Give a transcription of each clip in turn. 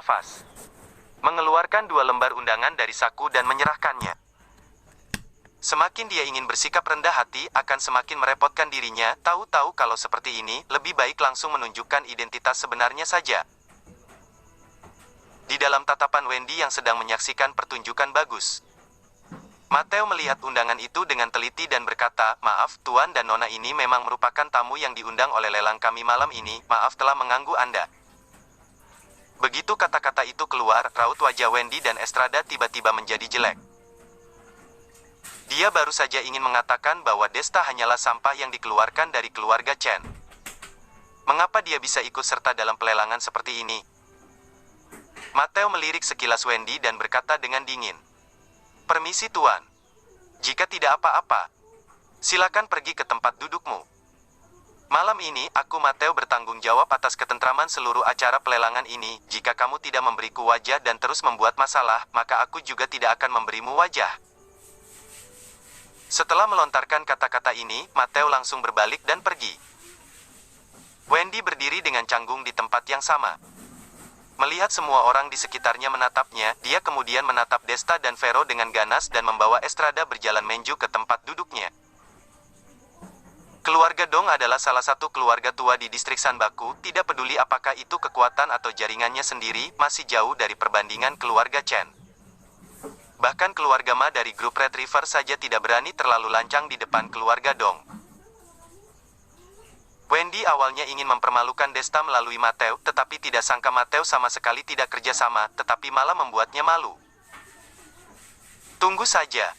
nafas. Mengeluarkan 2 lembar undangan dari saku dan menyerahkannya. Semakin dia ingin bersikap rendah hati, akan semakin merepotkan dirinya. Tahu-tahu kalau seperti ini, lebih baik langsung menunjukkan identitas sebenarnya saja. Di dalam tatapan Wendy yang sedang menyaksikan pertunjukan bagus, Mateo melihat undangan itu dengan teliti dan berkata, "Maaf, Tuan dan Nona, ini memang merupakan tamu yang diundang oleh lelang kami malam ini. Maaf telah mengganggu Anda." Begitu kata-kata itu keluar, raut wajah Wendy dan Estrada tiba-tiba menjadi jelek. Dia baru saja ingin mengatakan bahwa Desta hanyalah sampah yang dikeluarkan dari keluarga Chen. Mengapa dia bisa ikut serta dalam pelelangan seperti ini? Mateo melirik sekilas Wendy dan berkata dengan dingin, "Permisi Tuan. Jika tidak apa-apa, silakan pergi ke tempat dudukmu. Malam ini, aku Mateo bertanggung jawab atas ketentraman seluruh acara pelelangan ini. Jika kamu tidak memberiku wajah dan terus membuat masalah, maka aku juga tidak akan memberimu wajah." Setelah melontarkan kata-kata ini, Mateo langsung berbalik dan pergi. Wendy berdiri dengan canggung di tempat yang sama. Melihat semua orang di sekitarnya menatapnya, dia kemudian menatap Desta dan Vero dengan ganas dan membawa Estrada berjalan menuju ke tempat duduknya. Keluarga Dong adalah salah satu keluarga tua di distrik Sanbaku. Tidak peduli apakah itu kekuatan atau jaringannya sendiri, masih jauh dari perbandingan keluarga Chen. Bahkan keluarga Ma dari grup Red River saja tidak berani terlalu lancang di depan keluarga Dong. Wendy awalnya ingin mempermalukan Desta melalui Mateo, tetapi tidak sangka Mateo sama sekali tidak kerjasama, tetapi malah membuatnya malu. Tunggu saja.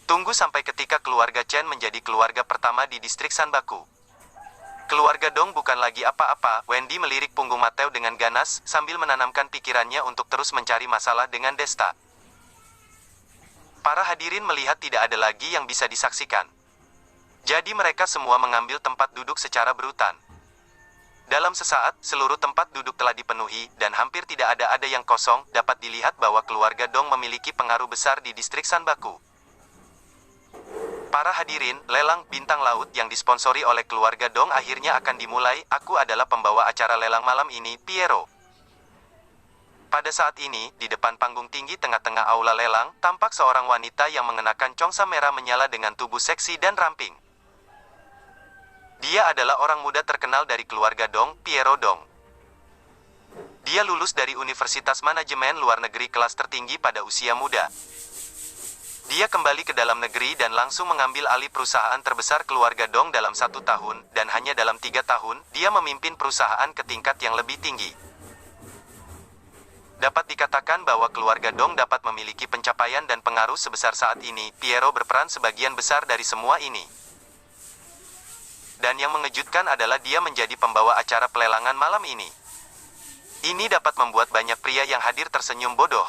Tunggu sampai ketika keluarga Chen menjadi keluarga pertama di distrik Sanbaku. Keluarga Dong bukan lagi apa-apa. Wendy melirik punggung Mateo dengan ganas, sambil menanamkan pikirannya untuk terus mencari masalah dengan Desta. Para hadirin melihat tidak ada lagi yang bisa disaksikan. Jadi mereka semua mengambil tempat duduk secara berurutan. Dalam sesaat, seluruh tempat duduk telah dipenuhi, dan hampir tidak ada yang kosong. Dapat dilihat bahwa keluarga Dong memiliki pengaruh besar di distrik Sanbaku. Para hadirin, lelang bintang laut yang disponsori oleh keluarga Dong akhirnya akan dimulai. Aku adalah pembawa acara lelang malam ini, Piero. Pada saat ini, di depan panggung tinggi tengah-tengah aula lelang, tampak seorang wanita yang mengenakan congsa merah menyala dengan tubuh seksi dan ramping. Dia adalah orang muda terkenal dari keluarga Dong, Piero Dong. Dia lulus dari Universitas Manajemen Luar Negeri kelas tertinggi pada usia muda. Dia kembali ke dalam negeri dan langsung mengambil alih perusahaan terbesar keluarga Dong dalam 1 tahun, dan hanya dalam 3 tahun, dia memimpin perusahaan ke tingkat yang lebih tinggi. Dapat dikatakan bahwa keluarga Dong dapat memiliki pencapaian dan pengaruh sebesar saat ini. Piero berperan sebagian besar dari semua ini. Dan yang mengejutkan adalah dia menjadi pembawa acara pelelangan malam ini. Ini dapat membuat banyak pria yang hadir tersenyum bodoh.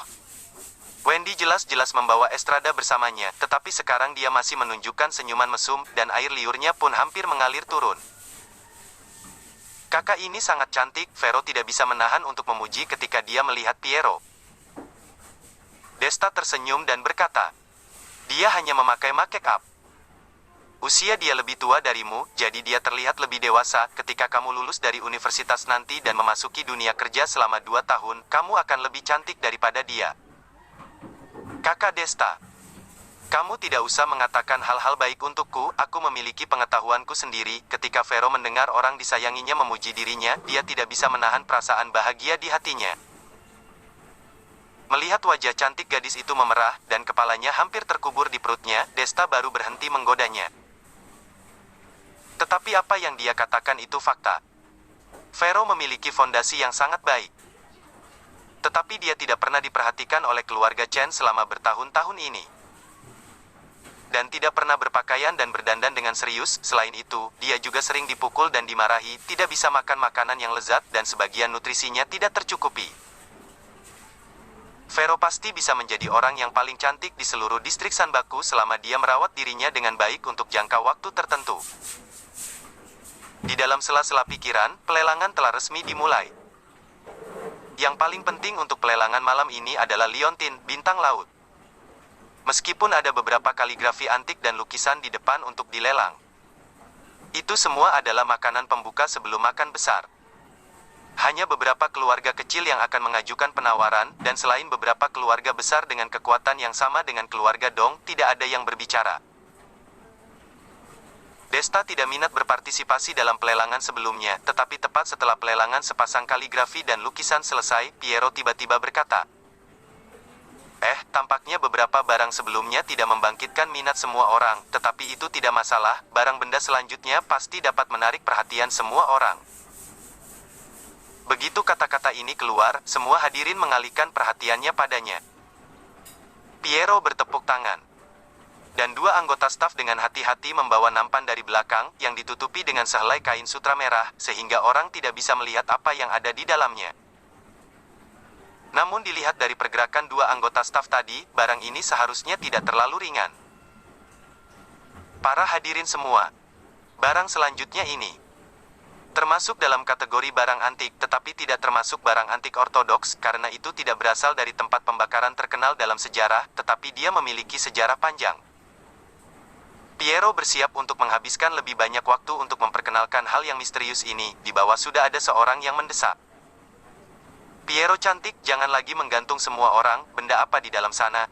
Wendy jelas-jelas membawa Estrada bersamanya, tetapi sekarang dia masih menunjukkan senyuman mesum, dan air liurnya pun hampir mengalir turun. Kakak ini sangat cantik, Vero tidak bisa menahan untuk memuji ketika dia melihat Piero. Desta tersenyum dan berkata, "Dia hanya memakai make up. Usia dia lebih tua darimu, jadi dia terlihat lebih dewasa. Ketika kamu lulus dari universitas nanti dan memasuki dunia kerja selama 2 tahun, kamu akan lebih cantik daripada dia." Kakak Desta, kamu tidak usah mengatakan hal-hal baik untukku, aku memiliki pengetahuanku sendiri. Ketika Vero mendengar orang disayanginya memuji dirinya, dia tidak bisa menahan perasaan bahagia di hatinya. Melihat wajah cantik gadis itu memerah, dan kepalanya hampir terkubur di perutnya, Desta baru berhenti menggodanya. Tetapi apa yang dia katakan itu fakta. Vero memiliki fondasi yang sangat baik. Tetapi dia tidak pernah diperhatikan oleh keluarga Chen selama bertahun-tahun ini. Dan tidak pernah berpakaian dan berdandan dengan serius. Selain itu, dia juga sering dipukul dan dimarahi, tidak bisa makan makanan yang lezat, dan sebagian nutrisinya tidak tercukupi. Vero pasti bisa menjadi orang yang paling cantik di seluruh distrik Sanbaku selama dia merawat dirinya dengan baik untuk jangka waktu tertentu. Di dalam sela-sela pikiran, pelelangan telah resmi dimulai. Yang paling penting untuk pelelangan malam ini adalah liontin, bintang laut. Meskipun ada beberapa kaligrafi antik dan lukisan di depan untuk dilelang, itu semua adalah makanan pembuka sebelum makan besar. Hanya beberapa keluarga kecil yang akan mengajukan penawaran, dan selain beberapa keluarga besar dengan kekuatan yang sama dengan keluarga Dong, tidak ada yang berbicara. Desta tidak minat berpartisipasi dalam pelelangan sebelumnya, tetapi tepat setelah pelelangan sepasang kaligrafi dan lukisan selesai, Piero tiba-tiba berkata, tampaknya beberapa barang sebelumnya tidak membangkitkan minat semua orang, tetapi itu tidak masalah, barang benda selanjutnya pasti dapat menarik perhatian semua orang. Begitu kata-kata ini keluar, semua hadirin mengalihkan perhatiannya padanya. Piero bertepuk tangan. Dan dua anggota staf dengan hati-hati membawa nampan dari belakang, yang ditutupi dengan sehelai kain sutra merah, sehingga orang tidak bisa melihat apa yang ada di dalamnya. Namun dilihat dari pergerakan dua anggota staf tadi, barang ini seharusnya tidak terlalu ringan. Para hadirin semua, barang selanjutnya ini termasuk dalam kategori barang antik, tetapi tidak termasuk barang antik ortodoks, karena itu tidak berasal dari tempat pembakaran terkenal dalam sejarah, tetapi dia memiliki sejarah panjang. Piero bersiap untuk menghabiskan lebih banyak waktu untuk memperkenalkan hal yang misterius ini. Di bawah sudah ada seorang yang mendesak. Piero cantik, jangan lagi menggantung semua orang, benda apa di dalam sana?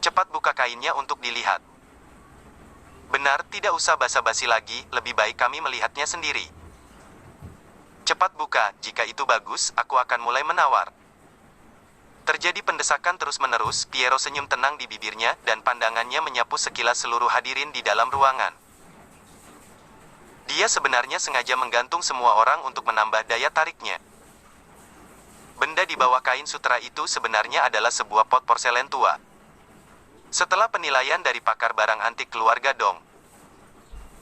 Cepat buka kainnya untuk dilihat. Benar, tidak usah basa-basi lagi, lebih baik kami melihatnya sendiri. Cepat buka, jika itu bagus, aku akan mulai menawar. Terjadi pendesakan terus-menerus, Piero senyum tenang di bibirnya, dan pandangannya menyapu sekilas seluruh hadirin di dalam ruangan. Dia sebenarnya sengaja menggantung semua orang untuk menambah daya tariknya. Benda di bawah kain sutra itu sebenarnya adalah sebuah pot porselen tua. Setelah penilaian dari pakar barang antik keluarga Dong,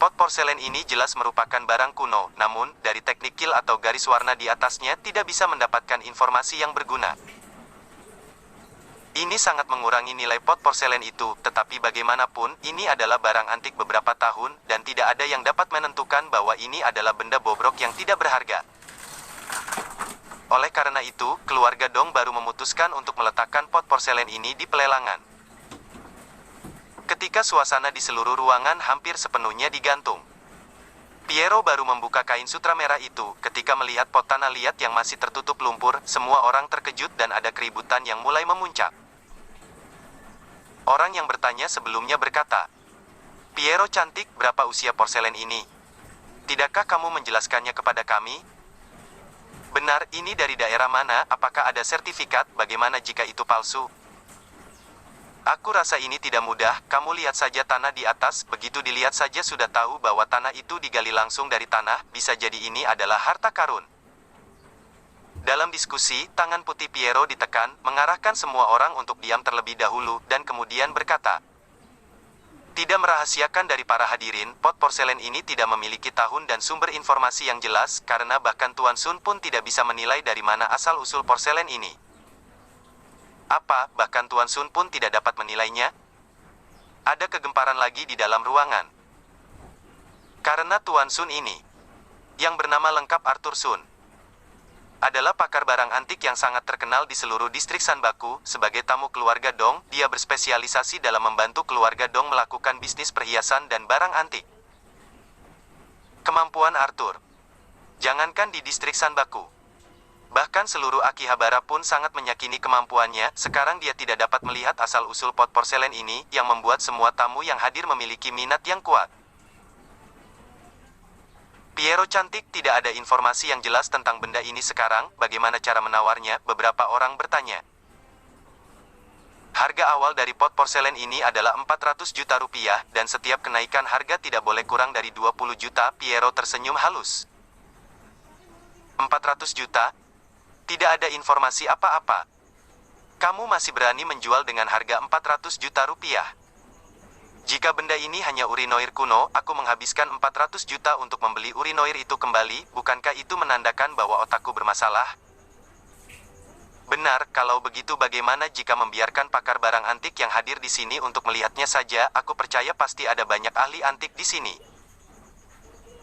pot porselen ini jelas merupakan barang kuno, namun, dari teknik kil atau garis warna di atasnya tidak bisa mendapatkan informasi yang berguna. Ini sangat mengurangi nilai pot porselen itu, tetapi bagaimanapun, ini adalah barang antik beberapa tahun, dan tidak ada yang dapat menentukan bahwa ini adalah benda bobrok yang tidak berharga. Oleh karena itu, keluarga Dong baru memutuskan untuk meletakkan pot porselen ini di pelelangan. Ketika suasana di seluruh ruangan hampir sepenuhnya digantung, Piero baru membuka kain sutra merah itu. Ketika melihat pot tanah liat yang masih tertutup lumpur, semua orang terkejut dan ada keributan yang mulai memuncak. Orang yang bertanya sebelumnya berkata, "Piero cantik, berapa usia porselen ini? Tidakkah kamu menjelaskannya kepada kami?" "Benar, ini dari daerah mana? Apakah ada sertifikat? Bagaimana jika itu palsu?" "Aku rasa ini tidak mudah, kamu lihat saja tanah di atas, begitu dilihat saja sudah tahu bahwa tanah itu digali langsung dari tanah, bisa jadi ini adalah harta karun." Dalam diskusi, tangan putih Piero ditekan, mengarahkan semua orang untuk diam terlebih dahulu, dan kemudian berkata, "Tidak merahasiakan dari para hadirin, pot porselen ini tidak memiliki tahun dan sumber informasi yang jelas, karena bahkan Tuan Sun pun tidak bisa menilai dari mana asal-usul porselen ini." "Apa, bahkan Tuan Sun pun tidak dapat menilainya?" Ada kegemparan lagi di dalam ruangan. Karena Tuan Sun ini, yang bernama lengkap Arthur Sun, adalah pakar barang antik yang sangat terkenal di seluruh distrik Sanbaku. Sebagai tamu keluarga Dong, dia berspesialisasi dalam membantu keluarga Dong melakukan bisnis perhiasan dan barang antik. Kemampuan Arthur, jangankan di distrik Sanbaku, bahkan seluruh Akihabara pun sangat menyakini kemampuannya. Sekarang dia tidak dapat melihat asal-usul pot porselen ini, yang membuat semua tamu yang hadir memiliki minat yang kuat. "Piero cantik, tidak ada informasi yang jelas tentang benda ini sekarang, bagaimana cara menawarnya?" beberapa orang bertanya. "Harga awal dari pot porselen ini adalah 400 juta rupiah, dan setiap kenaikan harga tidak boleh kurang dari 20 juta, Piero tersenyum halus. 400 juta? Tidak ada informasi apa-apa. Kamu masih berani menjual dengan harga 400 juta rupiah? Jika benda ini hanya urinoir kuno, aku menghabiskan 400 juta untuk membeli urinoir itu kembali, bukankah itu menandakan bahwa otakku bermasalah?" "Benar, kalau begitu bagaimana jika membiarkan pakar barang antik yang hadir di sini untuk melihatnya saja? Aku percaya pasti ada banyak ahli antik di sini."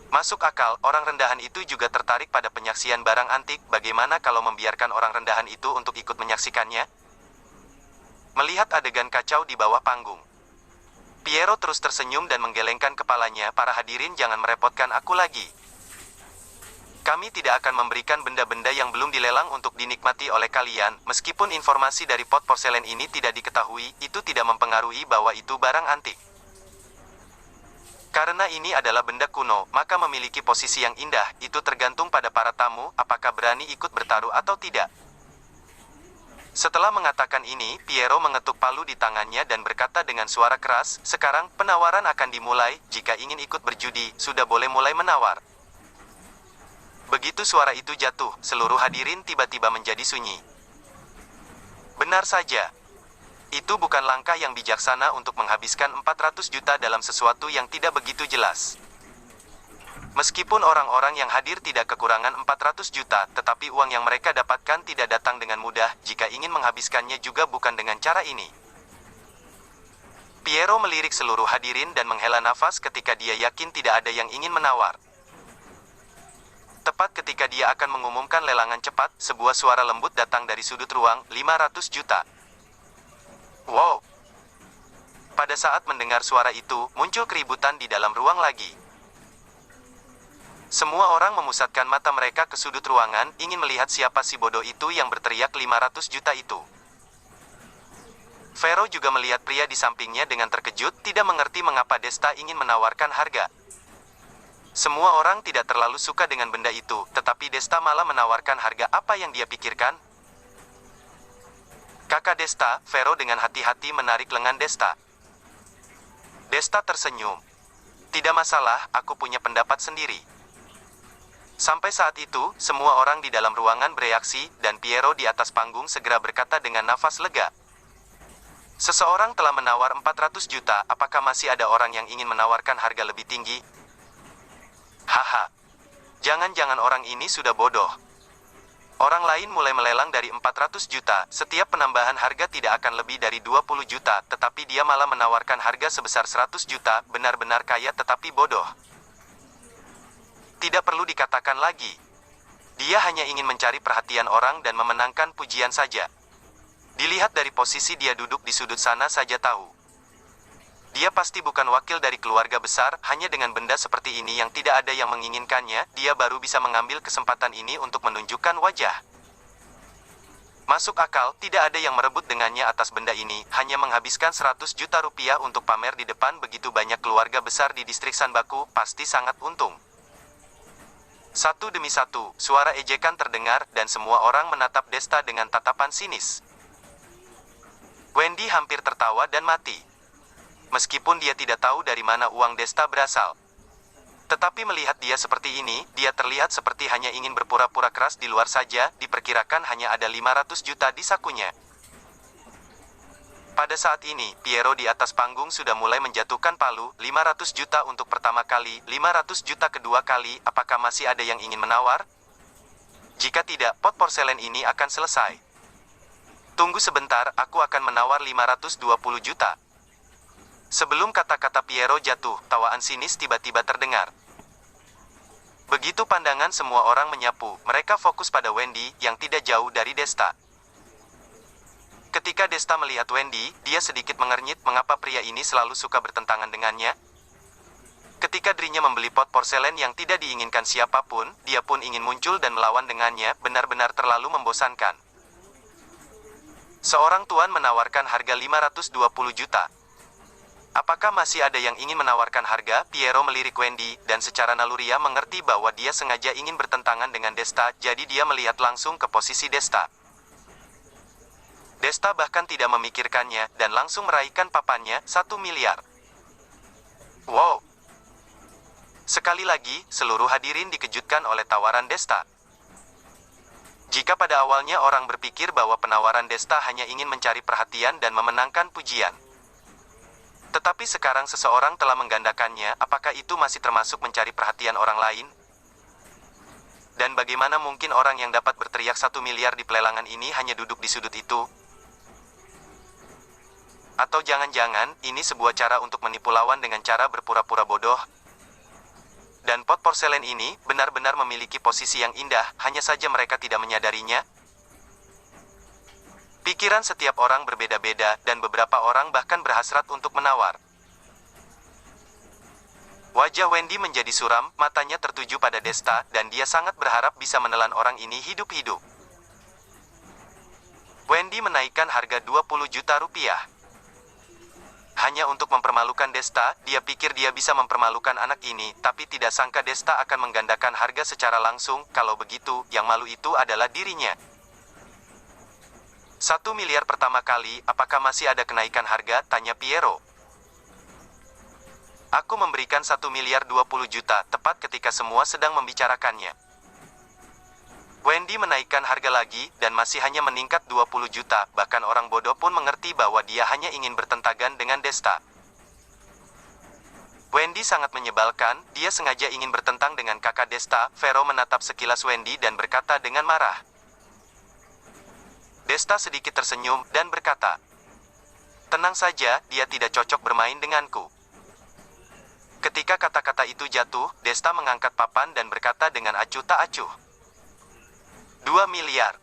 Masuk akal, orang rendahan itu juga tertarik pada penyaksian barang antik. Bagaimana kalau membiarkan orang rendahan itu untuk ikut menyaksikannya? Melihat adegan kacau di bawah panggung, Piero terus tersenyum dan menggelengkan kepalanya. "Para hadirin, jangan merepotkan aku lagi. Kami tidak akan memberikan benda-benda yang belum dilelang untuk dinikmati oleh kalian, meskipun informasi dari pot porselen ini tidak diketahui, itu tidak mempengaruhi bahwa itu barang antik. Karena ini adalah benda kuno, maka memiliki posisi yang indah, itu tergantung pada para tamu, apakah berani ikut bertaruh atau tidak. Setelah mengatakan ini, Piero mengetuk palu di tangannya dan berkata dengan suara keras, "Sekarang, penawaran akan dimulai, jika ingin ikut berjudi, sudah boleh mulai menawar." Begitu suara itu jatuh, seluruh hadirin tiba-tiba menjadi sunyi. Benar saja. Itu bukan langkah yang bijaksana untuk menghabiskan 400 juta dalam sesuatu yang tidak begitu jelas. Meskipun orang-orang yang hadir tidak kekurangan 400 juta, tetapi uang yang mereka dapatkan tidak datang dengan mudah, jika ingin menghabiskannya juga bukan dengan cara ini. Piero melirik seluruh hadirin dan menghela nafas ketika dia yakin tidak ada yang ingin menawar. Tepat ketika dia akan mengumumkan lelangan cepat, sebuah suara lembut datang dari sudut ruang, 500 juta. Wow! Pada saat mendengar suara itu, muncul keributan di dalam ruang lagi. Semua orang memusatkan mata mereka ke sudut ruangan, ingin melihat siapa si bodoh itu yang berteriak 500 juta itu. Vero juga melihat pria di sampingnya dengan terkejut, tidak mengerti mengapa Desta ingin menawarkan harga. Semua orang tidak terlalu suka dengan benda itu, tetapi Desta malah menawarkan harga apa yang dia pikirkan. Kakak Desta, Vero dengan hati-hati menarik lengan Desta. Desta tersenyum. Tidak masalah, aku punya pendapat sendiri. Sampai saat itu, semua orang di dalam ruangan bereaksi, dan Piero di atas panggung segera berkata dengan nafas lega. Seseorang telah menawar 400 juta, apakah masih ada orang yang ingin menawarkan harga lebih tinggi? Haha. Jangan-jangan orang ini sudah bodoh. Orang lain mulai melelang dari 400 juta, setiap penambahan harga tidak akan lebih dari 20 juta, tetapi dia malah menawarkan harga sebesar 100 juta, benar-benar kaya tetapi bodoh. Tidak perlu dikatakan lagi. Dia hanya ingin mencari perhatian orang dan memenangkan pujian saja. Dilihat dari posisi dia duduk di sudut sana saja tahu. Dia pasti bukan wakil dari keluarga besar, hanya dengan benda seperti ini yang tidak ada yang menginginkannya, dia baru bisa mengambil kesempatan ini untuk menunjukkan wajah. Masuk akal, tidak ada yang merebut dengannya atas benda ini, hanya menghabiskan 100 juta rupiah untuk pamer di depan begitu banyak keluarga besar di distrik Sanbaku, pasti sangat untung. Satu demi satu, suara ejekan terdengar, dan semua orang menatap Desta dengan tatapan sinis. Wendy hampir tertawa dan mati. Meskipun dia tidak tahu dari mana uang Desta berasal. Tetapi melihat dia seperti ini, dia terlihat seperti hanya ingin berpura-pura keras di luar saja, diperkirakan hanya ada 500 juta di sakunya. Pada saat ini, Piero di atas panggung sudah mulai menjatuhkan palu, 500 juta untuk pertama kali, 500 juta kedua kali, apakah masih ada yang ingin menawar? Jika tidak, pot porselen ini akan selesai. Tunggu sebentar, aku akan menawar 520 juta. Sebelum kata-kata Piero jatuh, tawaan sinis tiba-tiba terdengar. Begitu pandangan semua orang menyapu, mereka fokus pada Wendy, yang tidak jauh dari Desta. Ketika Desta melihat Wendy, dia sedikit mengernyit mengapa pria ini selalu suka bertentangan dengannya. Ketika dirinya membeli pot porselen yang tidak diinginkan siapapun, dia pun ingin muncul dan melawan dengannya, benar-benar terlalu membosankan. Seorang tuan menawarkan harga 520 juta. Apakah masih ada yang ingin menawarkan harga? Piero melirik Wendy, dan secara naluriah mengerti bahwa dia sengaja ingin bertentangan dengan Desta, jadi dia melihat langsung ke posisi Desta. Desta bahkan tidak memikirkannya, dan langsung meraihkan papannya, 1 miliar. Wow! Sekali lagi, seluruh hadirin dikejutkan oleh tawaran Desta. Jika pada awalnya orang berpikir bahwa penawaran Desta hanya ingin mencari perhatian dan memenangkan pujian. Tetapi sekarang seseorang telah menggandakannya, apakah itu masih termasuk mencari perhatian orang lain? Dan bagaimana mungkin orang yang dapat berteriak 1 miliar di pelelangan ini hanya duduk di sudut itu? Atau jangan-jangan, ini sebuah cara untuk menipu lawan dengan cara berpura-pura bodoh? Dan pot porselen ini, benar-benar memiliki posisi yang indah, hanya saja mereka tidak menyadarinya? Pikiran setiap orang berbeda-beda, dan beberapa orang bahkan berhasrat untuk menawar. Wajah Wendy menjadi suram, matanya tertuju pada Desta, dan dia sangat berharap bisa menelan orang ini hidup-hidup. Wendy menaikkan harga 20 juta rupiah. Hanya untuk mempermalukan Desta, dia pikir dia bisa mempermalukan anak ini, tapi tidak sangka Desta akan menggandakan harga secara langsung. Kalau begitu, yang malu itu adalah dirinya. 1 miliar pertama kali, apakah masih ada kenaikan harga? Tanya Piero. Aku memberikan 1 miliar 20 juta, tepat ketika semua sedang membicarakannya. Wendy menaikkan harga lagi, dan masih hanya meningkat 20 juta, bahkan orang bodoh pun mengerti bahwa dia hanya ingin bertentagan dengan Desta. Wendy sangat menyebalkan, dia sengaja ingin bertentang dengan kakak Desta. Vero menatap sekilas Wendy dan berkata dengan marah. Desta sedikit tersenyum, dan berkata, "Tenang saja, dia tidak cocok bermain denganku." Ketika kata-kata itu jatuh, Desta mengangkat papan dan berkata dengan acuh tak acuh. 2 miliar.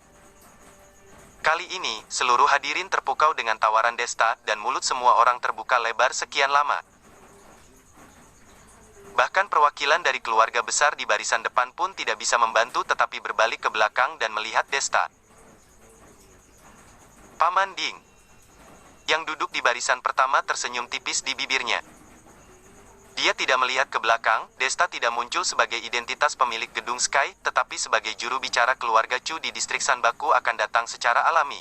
Kali ini, seluruh hadirin terpukau dengan tawaran Desta, dan mulut semua orang terbuka lebar sekian lama. Bahkan perwakilan dari keluarga besar di barisan depan pun tidak bisa membantu tetapi berbalik ke belakang dan melihat Desta. Paman Ding, yang duduk di barisan pertama tersenyum tipis di bibirnya. Dia tidak melihat ke belakang. Desta tidak muncul sebagai identitas pemilik gedung Sky, tetapi sebagai juru bicara keluarga Chu di distrik Sanbaku akan datang secara alami.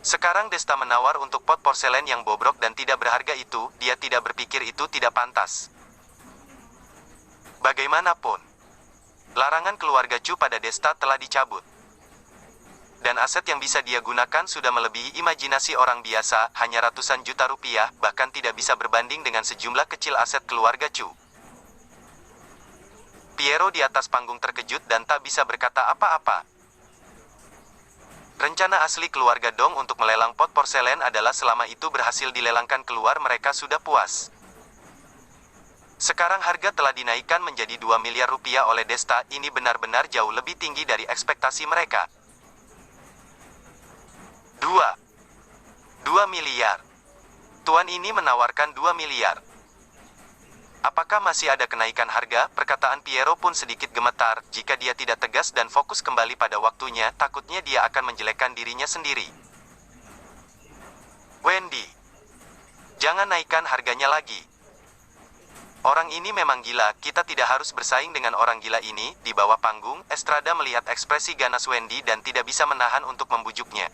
Sekarang Desta menawar untuk pot porselen yang bobrok dan tidak berharga itu. Dia tidak berpikir itu tidak pantas. Bagaimanapun, larangan keluarga Chu pada Desta telah dicabut. Dan aset yang bisa dia gunakan sudah melebihi imajinasi orang biasa, hanya ratusan juta rupiah, bahkan tidak bisa berbanding dengan sejumlah kecil aset keluarga Chu. Piero di atas panggung terkejut dan tak bisa berkata apa-apa. Rencana asli keluarga Dong untuk melelang pot porselen adalah selama itu berhasil dilelangkan keluar mereka sudah puas. Sekarang harga telah dinaikkan menjadi 2 miliar rupiah oleh Desta, ini benar-benar jauh lebih tinggi dari ekspektasi mereka. 2 miliar. Tuan ini menawarkan 2 miliar. Apakah masih ada kenaikan harga? Perkataan Piero pun sedikit gemetar. Jika dia tidak tegas dan fokus kembali pada waktunya, takutnya dia akan menjelekkan dirinya sendiri. Wendy, jangan naikkan harganya lagi. Orang ini memang gila, kita tidak harus bersaing dengan orang gila ini. Di bawah panggung, Estrada melihat ekspresi ganas Wendy dan tidak bisa menahan untuk membujuknya.